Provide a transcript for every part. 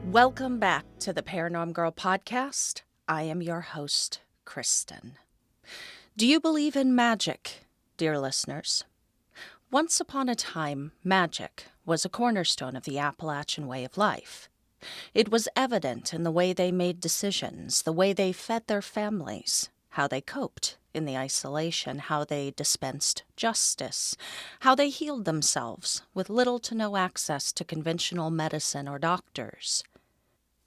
Welcome back to the Paranormal Girl podcast. I am your host, Kristen. Do you believe in magic, dear listeners? Once upon a time, magic was a cornerstone of the Appalachian way of life. It was evident in the way they made decisions, the way they fed their families, how they coped in the isolation, how they dispensed justice, how they healed themselves with little to no access to conventional medicine or doctors.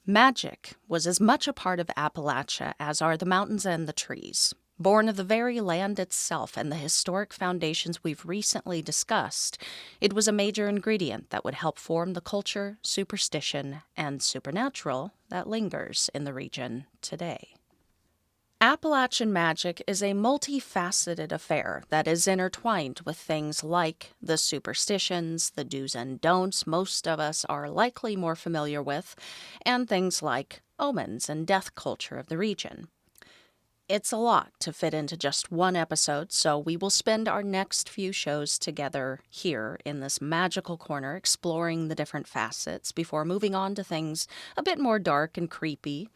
Magic was as much a part of Appalachia as are the mountains and the trees. Born of the very land itself and the historic foundations we've recently discussed, it was a major ingredient that would help form the culture, superstition, and supernatural that lingers in the region today. Appalachian magic is a multifaceted affair that is intertwined with things like the superstitions, the do's and don'ts most of us are likely more familiar with, and things like omens and death culture of the region. It's a lot to fit into just one episode, so we will spend our next few shows together here in this magical corner exploring the different facets before moving on to things a bit more dark and creepy,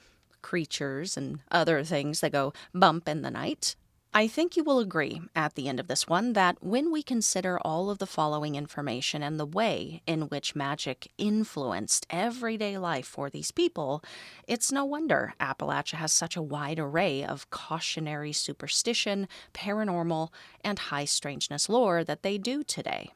creatures and other things that go bump in the night. I think you will agree at the end of this one that when we consider all of the following information and the way in which magic influenced everyday life for these people, it's no wonder Appalachia has such a wide array of cautionary superstition, paranormal, and high strangeness lore that they do today.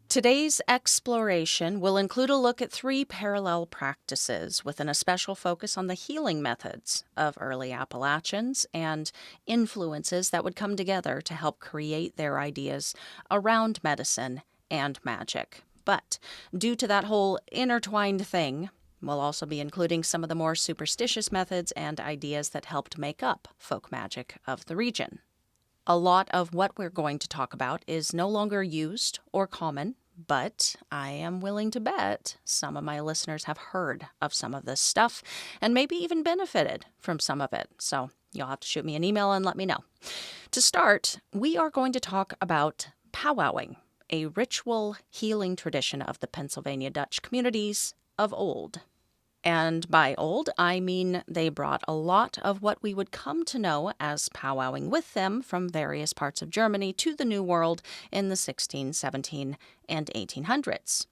Today's exploration will include a look at 3 parallel practices with an especial focus on the healing methods of early Appalachians and influences that would come together to help create their ideas around medicine and magic. But due to that whole intertwined thing, we'll also be including some of the more superstitious methods and ideas that helped make up folk magic of the region. A lot of what we're going to talk about is no longer used or common, but I am willing to bet some of my listeners have heard of some of this stuff and maybe even benefited from some of it. So you'll have to shoot me an email and let me know. To start, we are going to talk about powwowing, a ritual healing tradition of the Pennsylvania Dutch communities of old. And by old, I mean they brought a lot of what we would come to know as powwowing with them from various parts of Germany to the New World in the 16, 17, and 1800s.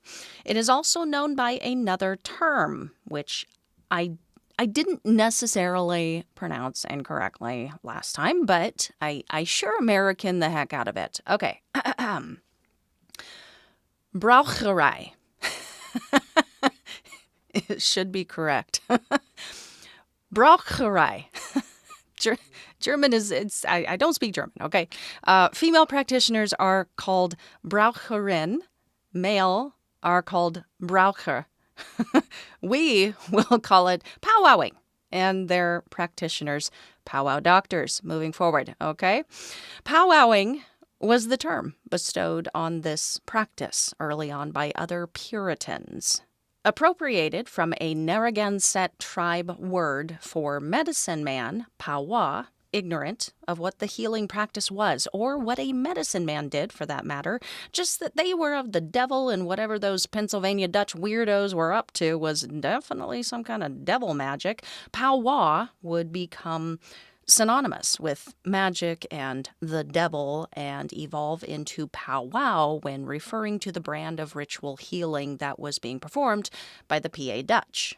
It is also known by another term, which I didn't necessarily pronounce incorrectly last time, but I sure American the heck out of it. Okay. Braucherei. It should be correct. Braucherei. German is, I don't speak German, okay? Female practitioners are called Braucherin. Male are called Braucher. We will call it powwowing. And their practitioners, powwow doctors, moving forward, okay? Powwowing was the term bestowed on this practice early on by other Puritans. Appropriated from a Narragansett tribe word for medicine man, powwow, ignorant of what the healing practice was, or what a medicine man did, for that matter, just that they were of the devil and whatever those Pennsylvania Dutch weirdos were up to was definitely some kind of devil magic. Powwow would become synonymous with magic and the devil and evolve into powwow when referring to the brand of ritual healing that was being performed by the PA Dutch.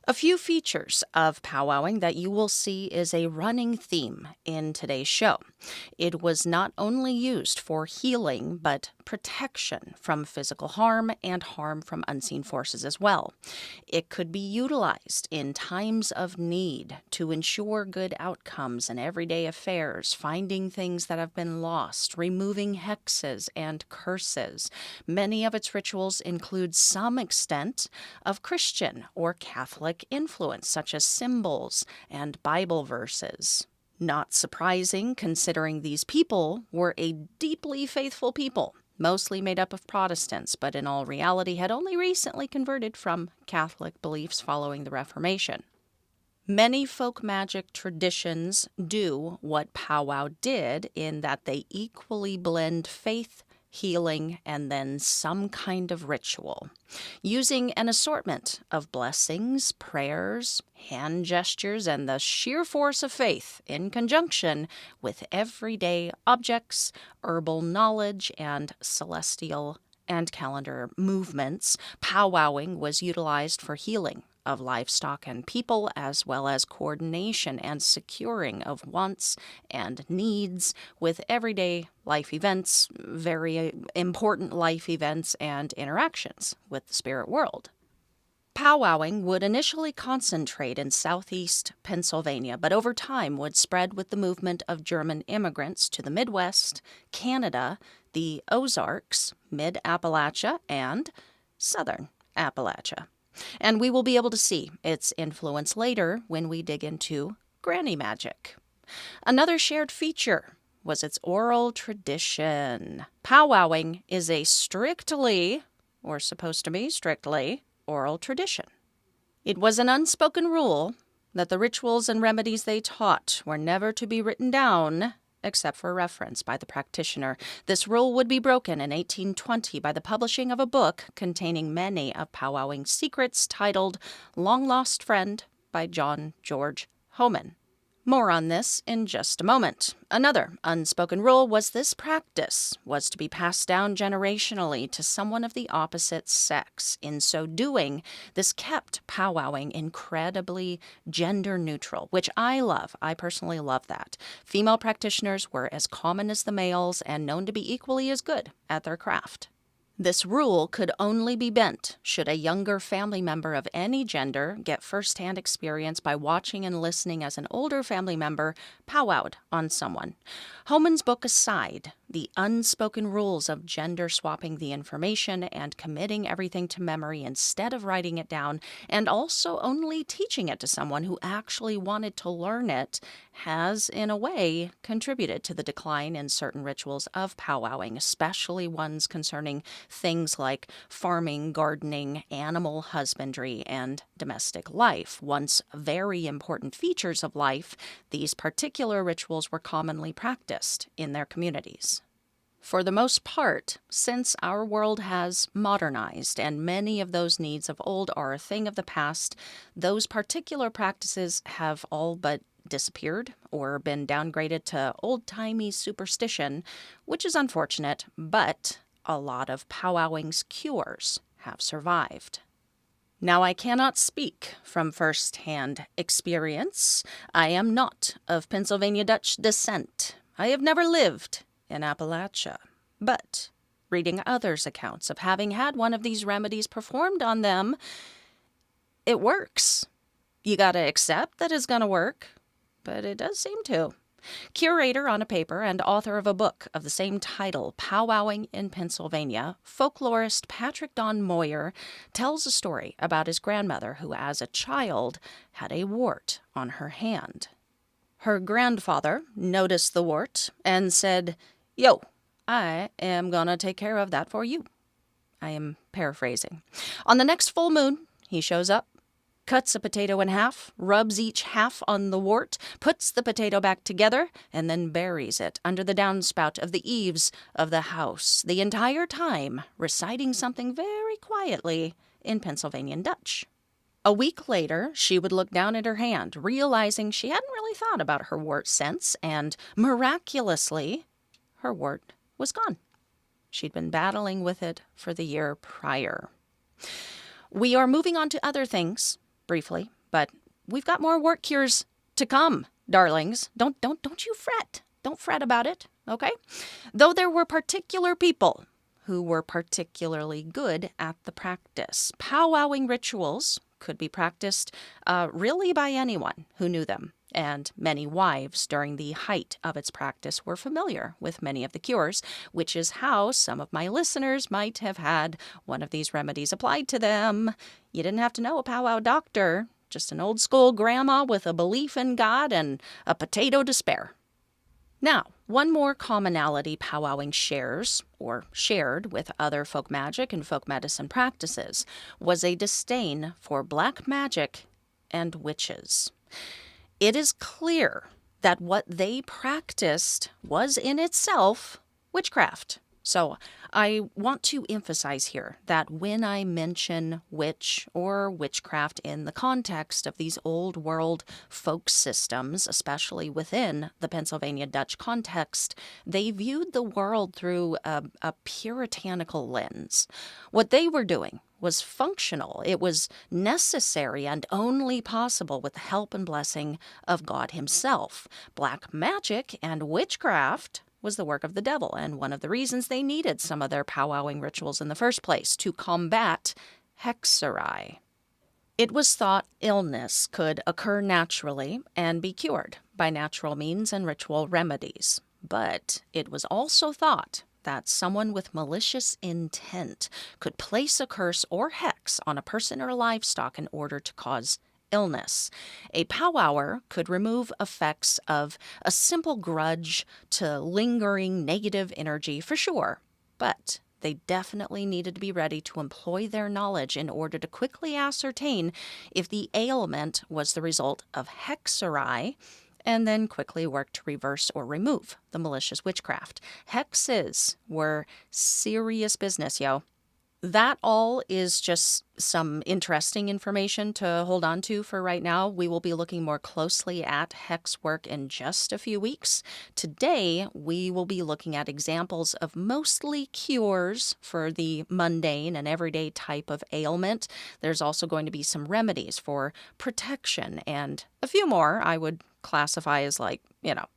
A few features of powwowing that you will see is a running theme in today's show. It was not only used for healing, but protection from physical harm and harm from unseen forces as well. It could be utilized in times of need to ensure good outcomes in everyday affairs, finding things that have been lost, removing hexes and curses. Many of its rituals include some extent of Christian or Catholic influence, such as symbols and Bible verses. Not surprising, considering these people were a deeply faithful people, mostly made up of Protestants, but in all reality had only recently converted from Catholic beliefs following the Reformation. Many folk magic traditions do what powwow did in that they equally blend faith, healing, and then some kind of ritual, using an assortment of blessings, prayers, hand gestures, and the sheer force of faith in conjunction with everyday objects, herbal knowledge, and celestial and calendar movements. Powwowing was utilized for healing of livestock and people, as well as coordination and securing of wants and needs with everyday life events, very important life events, and interactions with the spirit world. Powwowing would initially concentrate in southeast Pennsylvania, but over time would spread with the movement of German immigrants to the Midwest, Canada, the Ozarks, mid-Appalachia, and southern Appalachia. And we will be able to see its influence later when we dig into Granny Magic. Another shared feature was its oral tradition. Powwowing is a strictly, or supposed to be strictly, oral tradition. It was an unspoken rule that the rituals and remedies they taught were never to be written down except for reference by the practitioner. This rule would be broken in 1820 by the publishing of a book containing many of Powwowing's secrets titled Long Lost Friend by John George Homan. More on this in just a moment. Another unspoken rule was this practice was to be passed down generationally to someone of the opposite sex. In so doing, this kept powwowing incredibly gender neutral, which I love. I personally love that. Female practitioners were as common as the males and known to be equally as good at their craft. This rule could only be bent should a younger family member of any gender get first-hand experience by watching and listening as an older family member powwowed on someone. Homan's book aside, the unspoken rules of gender swapping the information and committing everything to memory instead of writing it down, and also only teaching it to someone who actually wanted to learn it, has, in a way, contributed to the decline in certain rituals of powwowing, especially ones concerning things like farming, gardening, animal husbandry, and domestic life. Once very important features of life, these particular rituals were commonly practiced in their communities. For the most part, since our world has modernized and many of those needs of old are a thing of the past, those particular practices have all but disappeared or been downgraded to old-timey superstition, which is unfortunate, but a lot of powwowing's cures have survived. Now, I cannot speak from first-hand experience. I am not of Pennsylvania Dutch descent. I have never lived in Appalachia, but reading others' accounts of having had one of these remedies performed on them, it works. You gotta accept that it's gonna work, but it does seem to. Curator on a paper and author of a book of the same title, Powwowing in Pennsylvania, folklorist Patrick Don Moyer tells a story about his grandmother who, as a child, had a wart on her hand. Her grandfather noticed the wart and said, "Yo, I am gonna take care of that for you." I am paraphrasing. On the next full moon, he shows up, cuts a potato in half, rubs each half on the wart, puts the potato back together, and then buries it under the downspout of the eaves of the house, the entire time reciting something very quietly in Pennsylvanian Dutch. A week later, she would look down at her hand, realizing she hadn't really thought about her wart since, and miraculously, her wart was gone. She'd been battling with it for the year prior. We are moving on to other things, briefly, but we've got more wart cures to come, darlings. Don't you fret. Don't fret about it, okay? Though there were particular people who were particularly good at the practice. Powwowing rituals could be practiced really by anyone who knew them, and many wives during the height of its practice were familiar with many of the cures, which is how some of my listeners might have had one of these remedies applied to them. You didn't have to know a powwow doctor, just an old school grandma with a belief in God and a potato to spare. Now, one more commonality powwowing shares, or shared with other folk magic and folk medicine practices, was a disdain for black magic and witches. It is clear that what they practiced was in itself witchcraft. So I want to emphasize here that when I mention witch or witchcraft in the context of these old world folk systems, especially within the Pennsylvania Dutch context, they viewed the world through a puritanical lens. What they were doing was functional. It was necessary and only possible with the help and blessing of God himself. Black magic and witchcraft was the work of the devil, and one of the reasons they needed some of their powwowing rituals in the first place, to combat hexery. It was thought illness could occur naturally and be cured by natural means and ritual remedies. But it was also thought that someone with malicious intent could place a curse or hex on a person or livestock in order to cause illness. A powwower could remove effects of a simple grudge to lingering negative energy for sure, but they definitely needed to be ready to employ their knowledge in order to quickly ascertain if the ailment was the result of hexery, and then quickly work to reverse or remove the malicious witchcraft. Hexes were serious business, yo. That all is just some interesting information to hold on to for right now. We will be looking more closely at hex work in just a few weeks. Today, we will be looking at examples of mostly cures for the mundane and everyday type of ailment. There's also going to be some remedies for protection and a few more I would classify as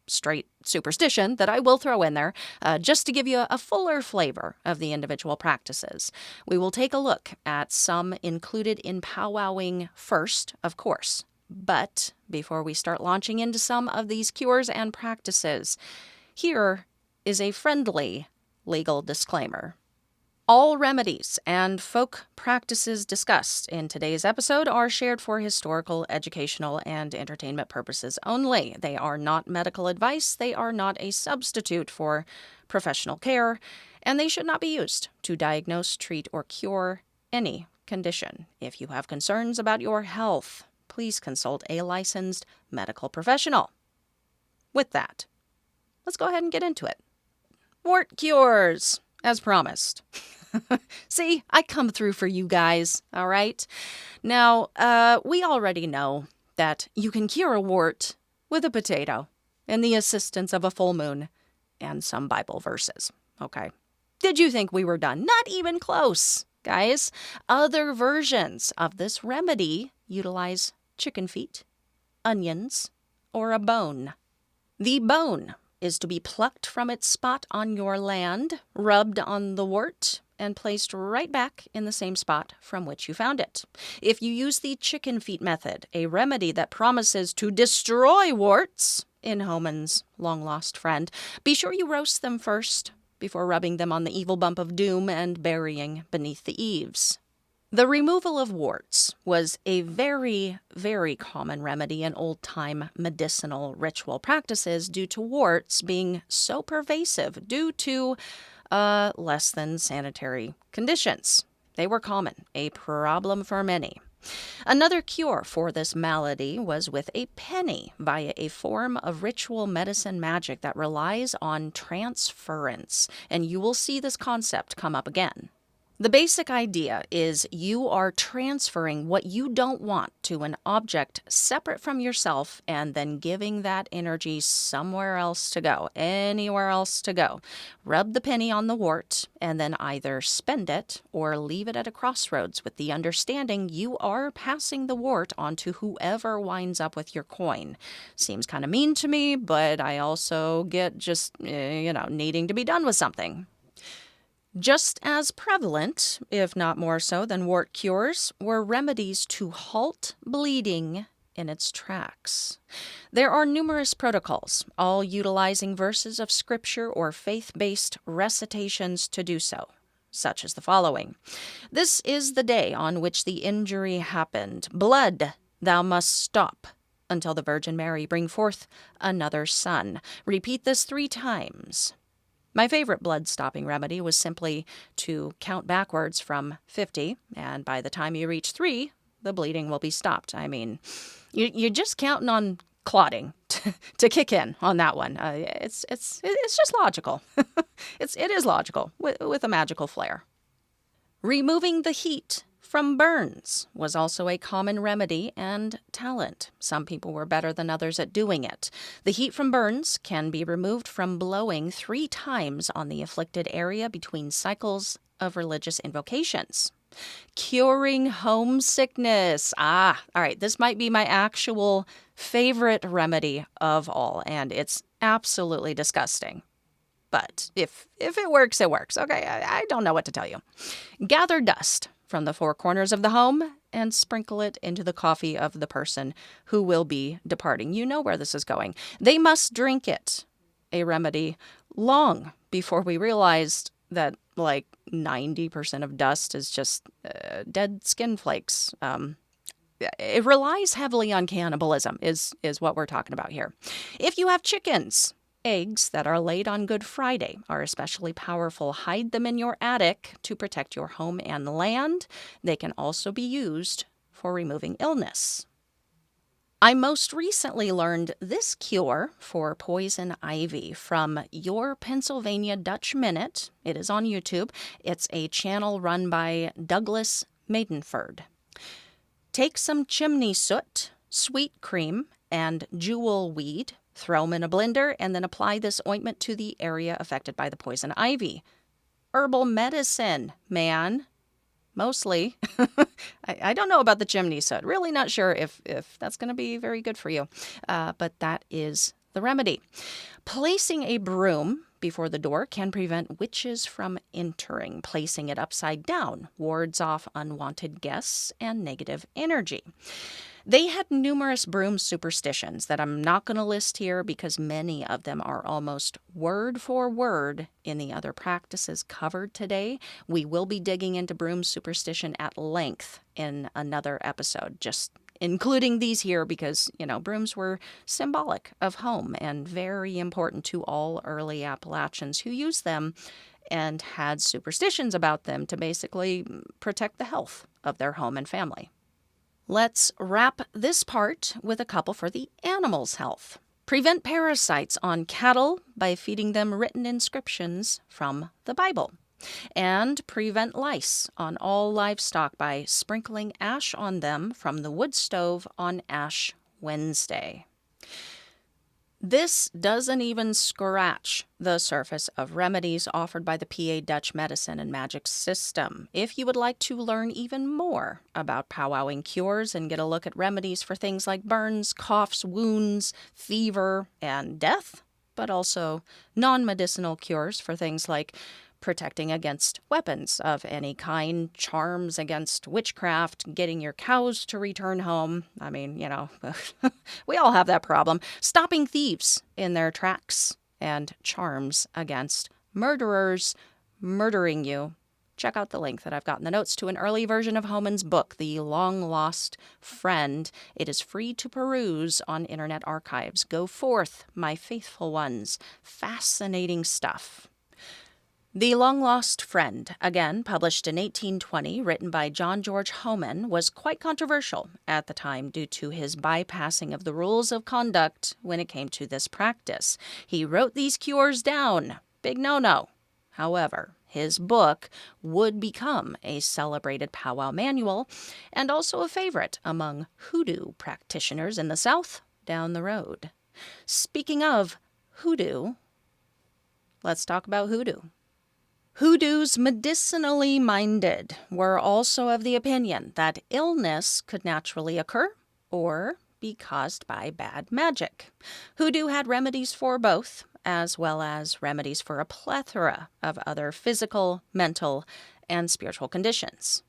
straight superstition that I will throw in there just to give you a fuller flavor of the individual practices. We will take a look at some included in powwowing first, of course. But before we start launching into some of these cures and practices, here is a friendly legal disclaimer. All remedies and folk practices discussed in today's episode are shared for historical, educational, and entertainment purposes only. They are not medical advice, they are not a substitute for professional care, and they should not be used to diagnose, treat, or cure any condition. If you have concerns about your health, please consult a licensed medical professional. With that, let's go ahead and get into it. Wart cures, as promised. See, I come through for you guys, all right? Now, we already know that you can cure a wart with a potato and the assistance of a full moon and some Bible verses, okay? Did you think we were done? Not even close, guys. Other versions of this remedy utilize chicken feet, onions, or a bone. The bone is to be plucked from its spot on your land, rubbed on the wart, and placed right back in the same spot from which you found it. If you use the chicken feet method, a remedy that promises to destroy warts, in Homan's long-lost friend, be sure you roast them first before rubbing them on the evil bump of doom and burying beneath the eaves. The removal of warts was a very, very common remedy in old-time medicinal ritual practices due to warts being so pervasive due to less than sanitary conditions. They were common, a problem for many. Another cure for this malady was with a penny via a form of ritual medicine magic that relies on transference, and you will see this concept come up again. The basic idea is you are transferring what you don't want to an object separate from yourself and then giving that energy somewhere else to go, anywhere else to go. Rub the penny on the wart and then either spend it or leave it at a crossroads with the understanding you are passing the wart on to whoever winds up with your coin. Seems kind of mean to me, but I also get just, needing to be done with something. Just as prevalent, if not more so than wart cures, were remedies to halt bleeding in its tracks. There are numerous protocols, all utilizing verses of scripture or faith-based recitations to do so, such as the following. This is the day on which the injury happened. Blood, thou must stop until the Virgin Mary bring forth another son. Repeat this 3 times. My favorite blood-stopping remedy was simply to count backwards from 50, and by the time you reach 3, the bleeding will be stopped. I mean, you're just counting on clotting to kick in on that one. It's just logical. It is logical with a magical flair. Removing the heat from burns was also a common remedy and talent. Some people were better than others at doing it. The heat from burns can be removed from blowing 3 times on the afflicted area between cycles of religious invocations. Curing homesickness. All right, this might be my actual favorite remedy of all, and it's absolutely disgusting. But if it works, it works. Okay, I don't know what to tell you. Gather dust from the 4 corners of the home and sprinkle it into the coffee of the person who will be departing. You know where this is going. They must drink it. A remedy long before we realized that like 90% of dust is just dead skin flakes. It relies heavily on cannibalism is what we're talking about here. If you have chickens, eggs that are laid on Good Friday are especially powerful. Hide them in your attic to protect your home and land. They can also be used for removing illness. I most recently learned this cure for poison ivy from Your Pennsylvania Dutch Minute. It is on YouTube. It's a channel run by Douglas Maidenford. Take some chimney soot, sweet cream, and jewel weed. Throw them in a blender and then apply this ointment to the area affected by the poison ivy. Herbal medicine, man. Mostly. I don't know about the chimney soot. Really not sure if that's going to be very good for you. But that is the remedy. Placing a broom before the door can prevent witches from entering. Placing it upside down wards off unwanted guests and negative energy. They had numerous broom superstitions that I'm not going to list here because many of them are almost word for word in the other practices covered today. We will be digging into broom superstition at length in another episode, just including these here because, brooms were symbolic of home and very important to all early Appalachians who used them and had superstitions about them to basically protect the health of their home and family. Let's wrap this part with a couple for the animals' health. Prevent parasites on cattle by feeding them written inscriptions from the Bible. And prevent lice on all livestock by sprinkling ash on them from the wood stove on Ash Wednesday. This doesn't even scratch the surface of remedies offered by the PA Dutch Medicine and Magic system. If you would like to learn even more about powwowing cures and get a look at remedies for things like burns, coughs, wounds, fever, and death, but also non-medicinal cures for things like protecting against weapons of any kind, charms against witchcraft, getting your cows to return home. I mean, we all have that problem. Stopping thieves in their tracks and charms against murderers murdering you. Check out the link that I've got in the notes to an early version of Homan's book, The Long Lost Friend. It is free to peruse on Internet Archives. Go forth, my faithful ones. Fascinating stuff. The Long Lost Friend, again published in 1820, written by John George Homan, was quite controversial at the time due to his bypassing of the rules of conduct when it came to this practice. He wrote these cures down. Big no-no. However, his book would become a celebrated powwow manual and also a favorite among hoodoo practitioners in the South down the road. Speaking of hoodoo, let's talk about hoodoo. Hoodoos medicinally minded were also of the opinion that illness could naturally occur or be caused by bad magic. Hoodoo had remedies for both, as well as remedies for a plethora of other physical, mental, and spiritual conditions.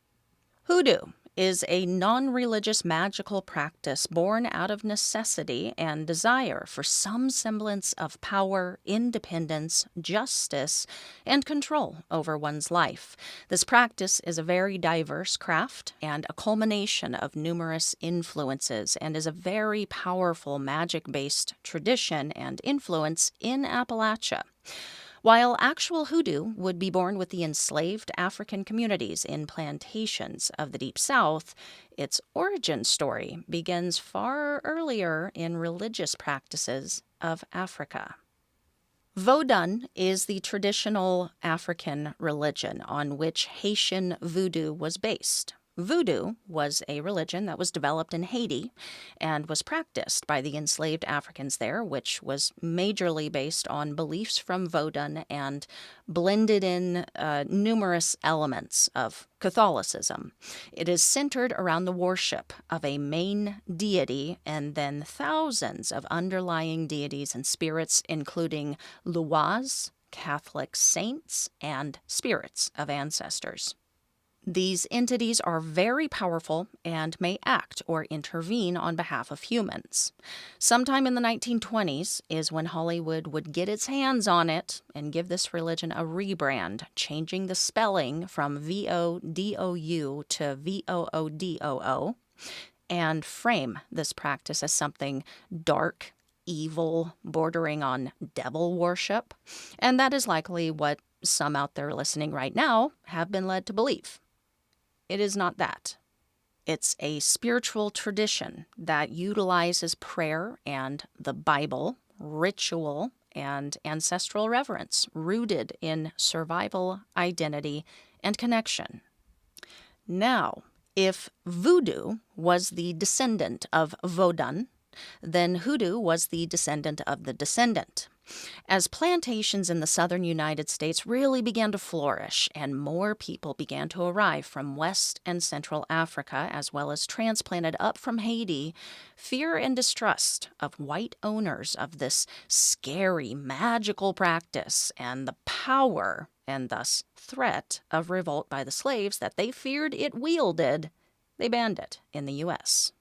Hoodoo is a non-religious magical practice born out of necessity and desire for some semblance of power, independence, justice, and control over one's life. This practice is a very diverse craft and a culmination of numerous influences and is a very powerful magic-based tradition and influence in Appalachia. While actual hoodoo would be born with the enslaved African communities in plantations of the Deep South, its origin story begins far earlier in religious practices of Africa. Vodun is the traditional African religion on which Haitian voodoo was based. Voodoo was a religion that was developed in Haiti and was practiced by the enslaved Africans there, which was majorly based on beliefs from Vodun and blended in numerous elements of Catholicism. It is centered around the worship of a main deity and then thousands of underlying deities and spirits, including Luas, Catholic saints, and spirits of ancestors. These entities are very powerful and may act or intervene on behalf of humans. Sometime in the 1920s is when Hollywood would get its hands on it and give this religion a rebrand, changing the spelling from V-O-D-O-U to V-O-O-D-O-O, and frame this practice as something dark, evil, bordering on devil worship. And that is likely what some out there listening right now have been led to believe. It is not that. It's a spiritual tradition that utilizes prayer and the Bible, ritual, and ancestral reverence, rooted in survival, identity, and connection. Now, if voodoo was the descendant of Vodun, then hoodoo was the descendant of the descendant. As plantations in the southern United States really began to flourish and more people began to arrive from West and Central Africa, as well as transplanted up from Haiti, fear and distrust of white owners of this scary, magical practice and the power and thus threat of revolt by the slaves that they feared it wielded, they banned it in the U.S.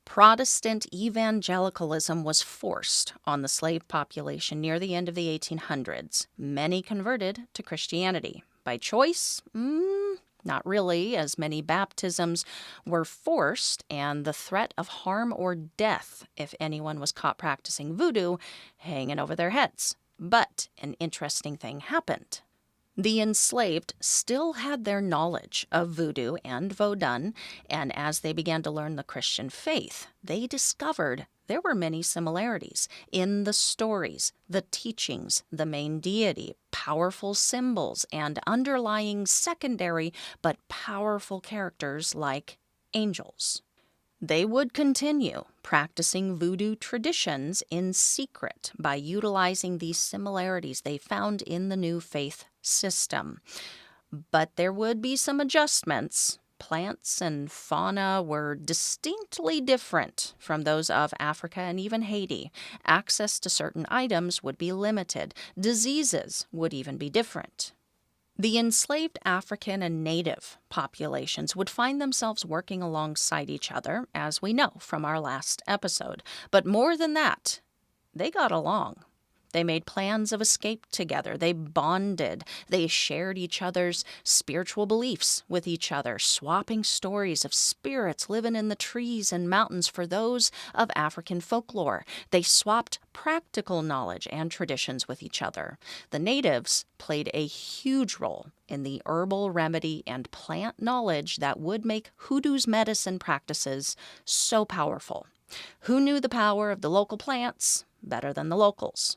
Protestant evangelicalism was forced on the slave population near the end of the 1800s. Many converted to Christianity. By choice? Not really, as many baptisms were forced and the threat of harm or death if anyone was caught practicing voodoo hanging over their heads. But an interesting thing happened. The enslaved still had their knowledge of voodoo and Vodun, and as they began to learn the Christian faith, they discovered there were many similarities in the stories, the teachings, the main deity, powerful symbols, and underlying secondary but powerful characters like angels. They would continue practicing voodoo traditions in secret by utilizing these similarities they found in the new faith system. But there would be some adjustments. Plants and fauna were distinctly different from those of Africa and even Haiti. Access to certain items would be limited. Diseases would even be different. The enslaved African and native populations would find themselves working alongside each other, as we know from our last episode. But more than that, they got along. They made plans of escape together. They bonded. They shared each other's spiritual beliefs with each other, swapping stories of spirits living in the trees and mountains for those of African folklore. They swapped practical knowledge and traditions with each other. The natives played a huge role in the herbal remedy and plant knowledge that would make hoodoo's medicine practices so powerful. Who knew the power of the local plants better than the locals?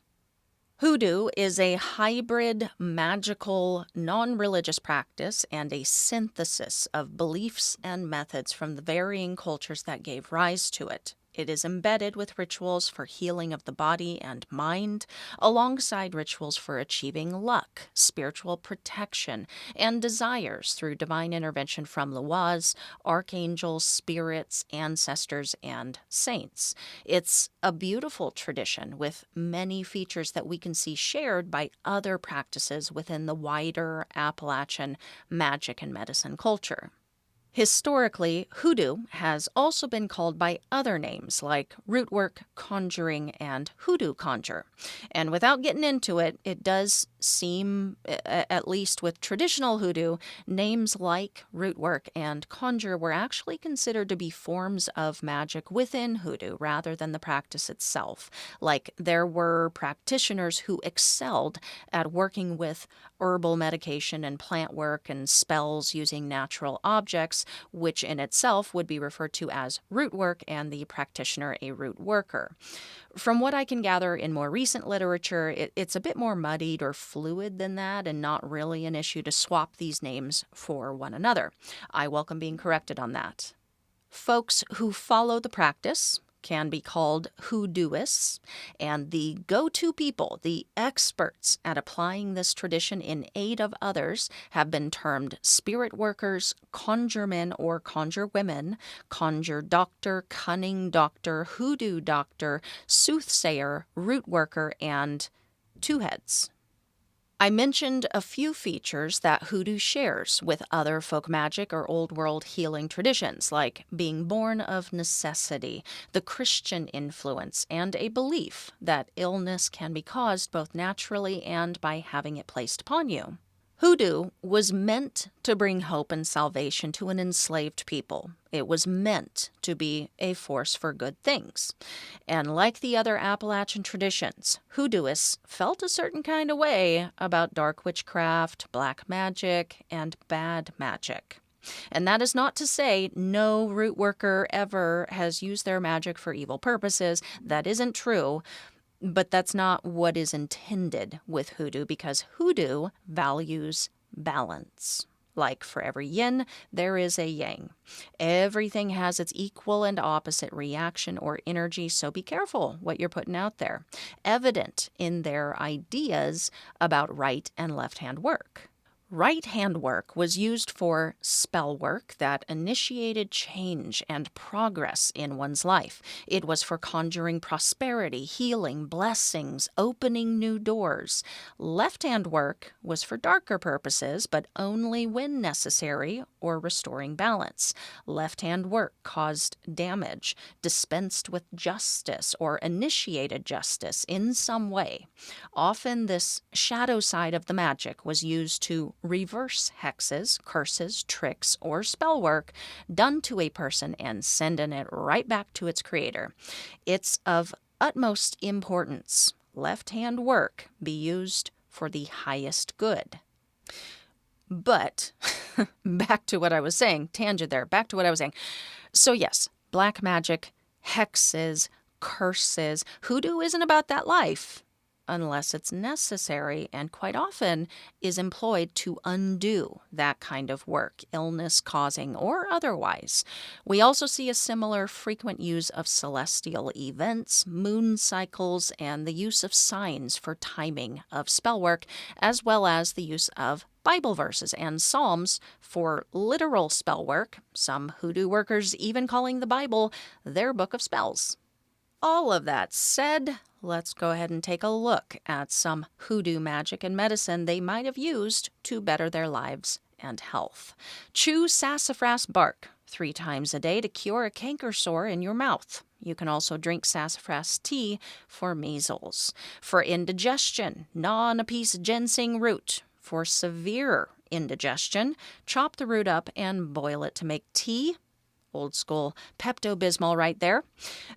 Hoodoo is a hybrid, magical, non-religious practice and a synthesis of beliefs and methods from the varying cultures that gave rise to it. It is embedded with rituals for healing of the body and mind, alongside rituals for achieving luck, spiritual protection, and desires through divine intervention from Luas, archangels, spirits, ancestors, and saints. It's a beautiful tradition with many features that we can see shared by other practices within the wider Appalachian magic and medicine culture. Historically, hoodoo has also been called by other names like rootwork, conjuring, and hoodoo conjure. And without getting into it, it does seem, at least with traditional hoodoo, names like rootwork and conjure were actually considered to be forms of magic within hoodoo rather than the practice itself. Like there were practitioners who excelled at working with herbal medication and plant work and spells using natural objects, which in itself would be referred to as root work, and the practitioner a root worker. From what I can gather in more recent literature, it's a bit more muddied or fluid than that and not really an issue to swap these names for one another. I welcome being corrected on that. Folks who follow the practice can be called hoodooists, and the go-to people, the experts at applying this tradition in aid of others, have been termed spirit workers, conjuremen or conjure women, conjure doctor, cunning doctor, hoodoo doctor, soothsayer, root worker, and two heads. I mentioned a few features that hoodoo shares with other folk magic or old world healing traditions, like being born of necessity, the Christian influence, and a belief that illness can be caused both naturally and by having it placed upon you. Hoodoo was meant to bring hope and salvation to an enslaved people. It was meant to be a force for good things. And like the other Appalachian traditions, hoodooists felt a certain kind of way about dark witchcraft, black magic, and bad magic. And that is not to say no root worker ever has used their magic for evil purposes. That isn't true. But that's not what is intended with hoodoo, because hoodoo values balance. Like for every yin, there is a yang. Everything has its equal and opposite reaction or energy, so be careful what you're putting out there. Evident in their ideas about right and left-hand work. Right-hand work was used for spell work that initiated change and progress in one's life. It was for conjuring prosperity, healing, blessings, opening new doors. Left-hand work was for darker purposes, but only when necessary or restoring balance. Left-hand work caused damage, dispensed with justice, or initiated justice in some way. Often this shadow side of the magic was used to reverse hexes, curses, tricks, or spell work done to a person and sending it right back to its creator. It's of utmost importance left-hand work be used for the highest good. But back to what I was saying, tangent there, back to what I was saying. So yes, black magic, hexes, curses, hoodoo isn't about that life. Unless it's necessary, and quite often is employed to undo that kind of work, illness-causing or otherwise. We also see a similar frequent use of celestial events, moon cycles, and the use of signs for timing of spell work, as well as the use of Bible verses and psalms for literal spell work, some hoodoo workers even calling the Bible their book of spells. All of that said, let's go ahead and take a look at some hoodoo magic and medicine they might have used to better their lives and health. Chew sassafras bark 3 times a day to cure a canker sore in your mouth. You can also drink sassafras tea for measles. For indigestion, gnaw on a piece of ginseng root. For severe indigestion, chop the root up and boil it to make tea. Old school Pepto-Bismol right there.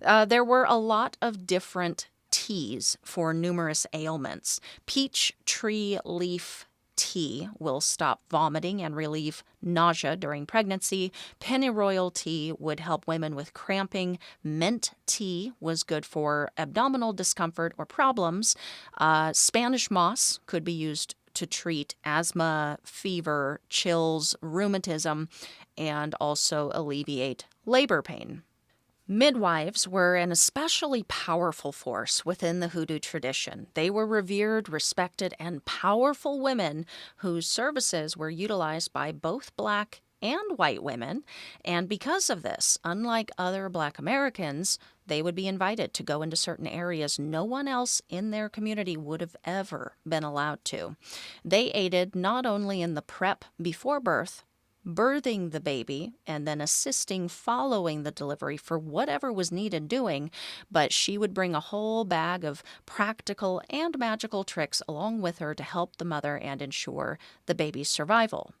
There were a lot of different teas for numerous ailments. Peach tree leaf tea will stop vomiting and relieve nausea during pregnancy. Pennyroyal tea would help women with cramping. Mint tea was good for abdominal discomfort or problems. Spanish moss could be used to treat asthma, fever, chills, rheumatism, and also alleviate labor pain. Midwives were an especially powerful force within the hoodoo tradition. They were revered, respected, and powerful women whose services were utilized by both black and white women, and because of this, unlike other black Americans, they would be invited to go into certain areas no one else in their community would have ever been allowed to. They aided not only in the prep before birth, birthing the baby, and then assisting following the delivery for whatever was needed doing, but she would bring a whole bag of practical and magical tricks along with her to help the mother and ensure the baby's survival.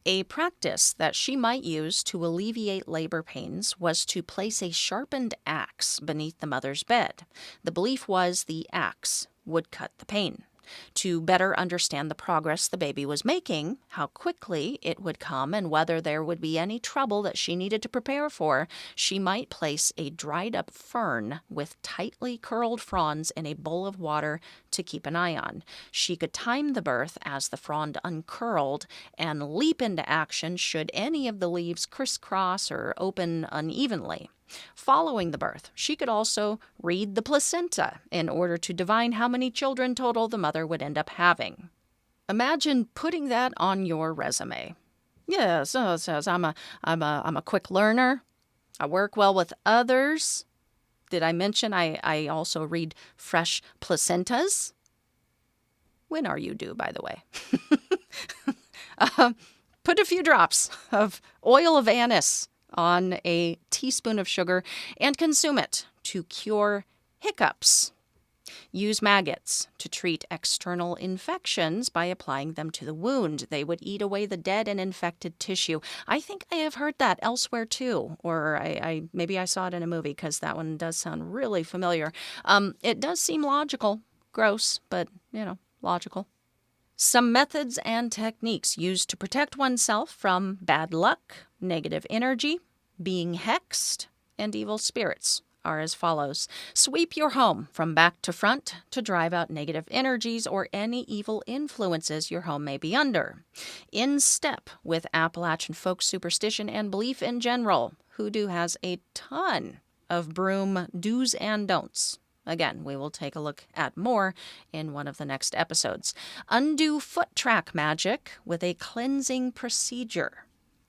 A practice that she might use to alleviate labor pains was to place a sharpened axe beneath the mother's bed. The belief was the axe would cut the pain. To better understand the progress the baby was making, how quickly it would come, and whether there would be any trouble that she needed to prepare for, she might place a dried-up fern with tightly curled fronds in a bowl of water to keep an eye on. She could time the birth as the frond uncurled and leap into action should any of the leaves crisscross or open unevenly. Following the birth, she could also read the placenta in order to divine how many children total the mother would end up having. Imagine putting that on your resume. Yes, it says I'm a quick learner. I work well with others. Did I mention I also read fresh placentas? When are you due, by the way? Put a few drops of oil of anise on a teaspoon of sugar and consume it to cure hiccups. Use maggots to treat external infections by applying them to the wound. They would eat away the dead and infected tissue. I think I have heard that elsewhere too, or maybe I saw it in a movie because that one does sound really familiar. It does seem logical, gross, but logical. Some methods and techniques used to protect oneself from bad luck, negative energy, being hexed, and evil spirits are as follows. Sweep your home from back to front to drive out negative energies or any evil influences your home may be under. In step with Appalachian folk superstition and belief in general, Hoodoo has a ton of broom do's and don'ts. Again, we will take a look at more in one of the next episodes. Undo foot track magic with a cleansing procedure.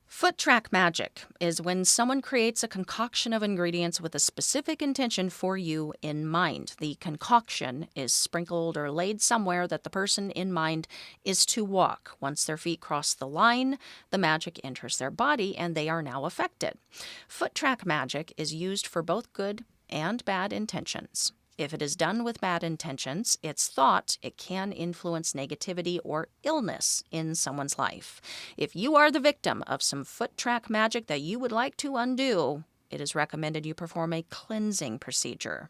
Foot track magic is when someone creates a concoction of ingredients with a specific intention for you in mind. The concoction is sprinkled or laid somewhere that the person in mind is to walk. Once their feet cross the line, the magic enters their body and they are now affected. Foot track magic is used for both good and bad intentions. If it is done with bad intentions, it's thought it can influence negativity or illness in someone's life. If you are the victim of some foot track magic that you would like to undo, it is recommended you perform a cleansing procedure.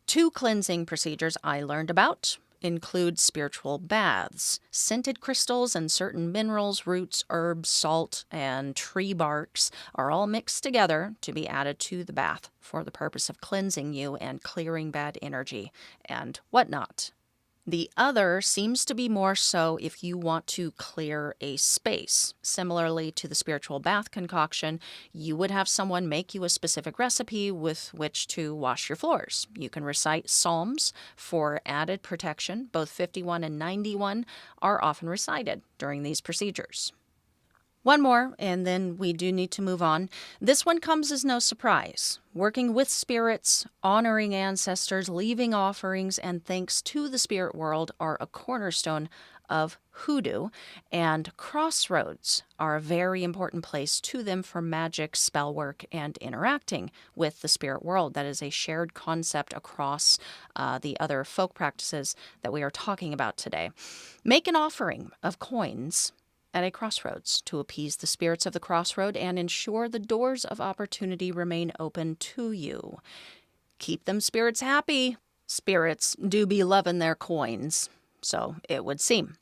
2 cleansing procedures I learned about include spiritual baths. Scented crystals and certain minerals, roots, herbs, salt, and tree barks are all mixed together to be added to the bath for the purpose of cleansing you and clearing bad energy and whatnot. The other seems to be more so if you want to clear a space. Similarly to the spiritual bath concoction, you would have someone make you a specific recipe with which to wash your floors. You can recite psalms for added protection. Both 51 and 91 are often recited during these procedures. One more, and then we do need to move on. This one comes as no surprise. Working with spirits, honoring ancestors, leaving offerings, and thanks to the spirit world are a cornerstone of Hoodoo, and crossroads are a very important place to them for magic, spell work, and interacting with the spirit world. That is a shared concept across the other folk practices that we are talking about today. Make an offering of coins at a crossroads to appease the spirits of the crossroad and ensure the doors of opportunity remain open to you. Keep them spirits happy. Spirits do be loving their coins, so it would seem.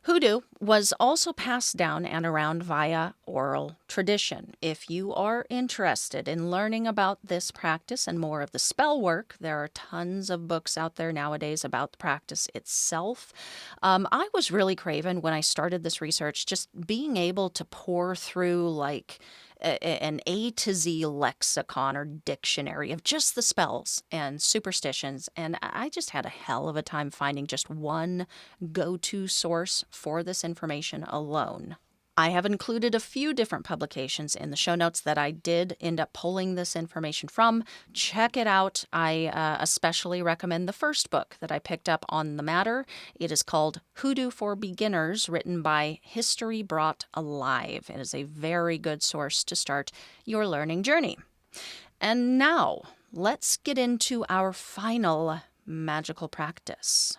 Hoodoo was also passed down and around via oral tradition. If you are interested in learning about this practice and more of the spell work, there are tons of books out there nowadays about the practice itself. I was really craving when I started this research, just being able to pour through like an A to Z lexicon or dictionary of just the spells and superstitions, and I just had a hell of a time finding just one go-to source for this information alone. I have included a few different publications in the show notes that I did end up pulling this information from. Check it out. I especially recommend the first book that I picked up on the matter. It is called Hoodoo for Beginners, written by History Brought Alive. It is a very good source to start your learning journey. And now, let's get into our final magical practice.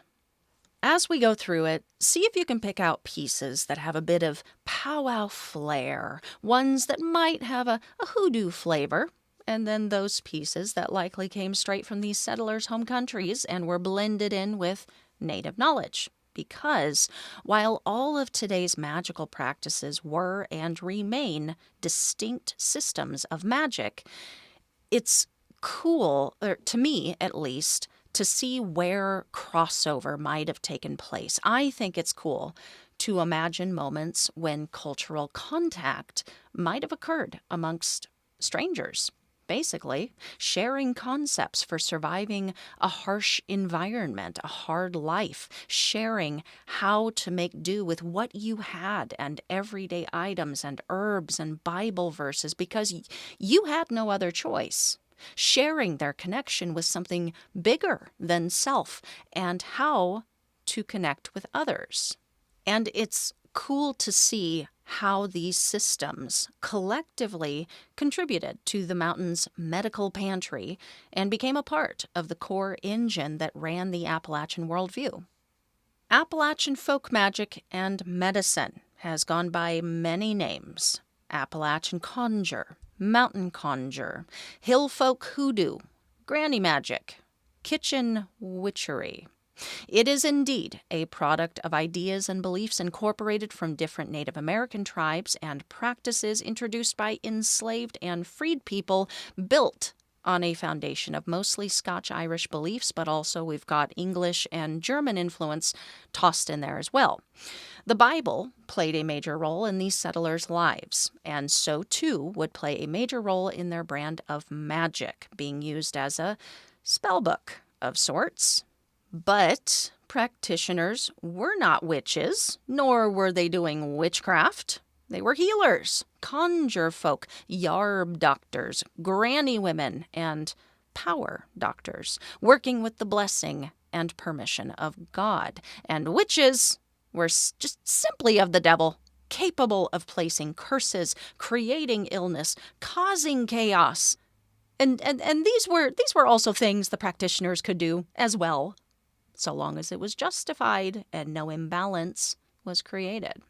As we go through it, see if you can pick out pieces that have a bit of powwow flair, ones that might have a hoodoo flavor, and then those pieces that likely came straight from these settlers' home countries and were blended in with native knowledge. Because while all of today's magical practices were and remain distinct systems of magic, it's cool, or to me at least, to see where crossover might have taken place. I think it's cool to imagine moments when cultural contact might have occurred amongst strangers, basically sharing concepts for surviving a harsh environment, a hard life, sharing how to make do with what you had and everyday items and herbs and Bible verses because you had no other choice. Sharing their connection with something bigger than self and how to connect with others. And it's cool to see how these systems collectively contributed to the mountain's medical pantry and became a part of the core engine that ran the Appalachian worldview. Appalachian folk magic and medicine has gone by many names. Appalachian conjure, mountain conjure, hill folk hoodoo, granny magic, kitchen witchery. It is indeed a product of ideas and beliefs incorporated from different Native American tribes and practices introduced by enslaved and freed people, built on a foundation of mostly Scotch-Irish beliefs, but also we've got English and German influence tossed in there as well. The Bible played a major role in these settlers' lives, and so too would play a major role in their brand of magic, being used as a spell book of sorts. But practitioners were not witches, nor were they doing witchcraft. They were healers, conjure folk, yarb doctors, granny women, and power doctors, working with the blessing and permission of God. And witches were just simply of the devil, capable of placing curses, creating illness, causing chaos. And these were also things the practitioners could do as well, so long as it was justified and no imbalance was created.